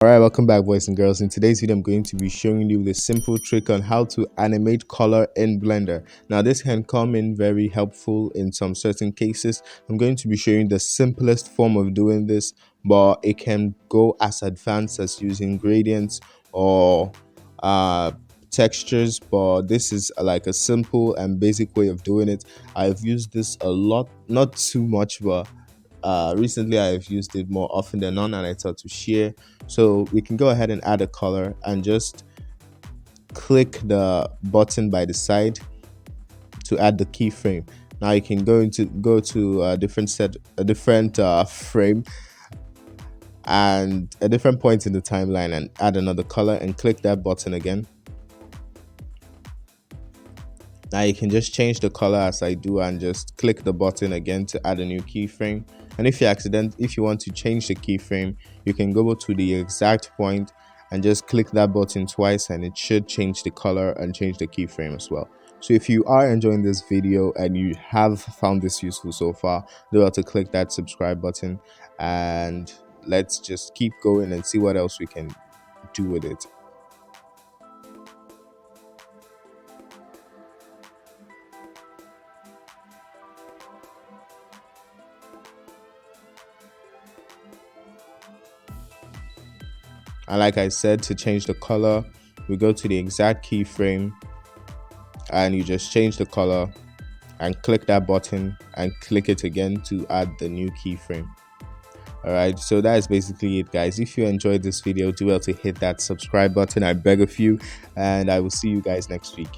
Alright, welcome back boys and girls. In today's video I'm going to be showing you the simple trick on how to animate color in Blender. Now this can come in very helpful in some certain cases. I'm going to be showing the simplest form of doing this, but it can go as advanced as using gradients or textures, but this is like a simple and basic way of doing it. I've used this a lot, not too much, but recently I've used it more often than not, and I thought to share. So we can go ahead and add a color and just click the button by the side to add the keyframe. Now you can go to a different frame and a different point in the timeline and add another color and click that button again. Now you can just change the color as I do and just click the button again to add a new keyframe. And if you want to change the keyframe, you can go to the exact point and just click that button twice, and it should change the color and change the keyframe as well. So if you are enjoying this video and you have found this useful so far, do have to click that subscribe button, and let's just keep going and see what else we can do with it. And like I said, to change the color, we go to the exact keyframe and you just change the color and click that button and click it again to add the new keyframe. Alright, so that is basically it, guys. If you enjoyed this video, do well to hit that subscribe button, I beg of you, and I will see you guys next week.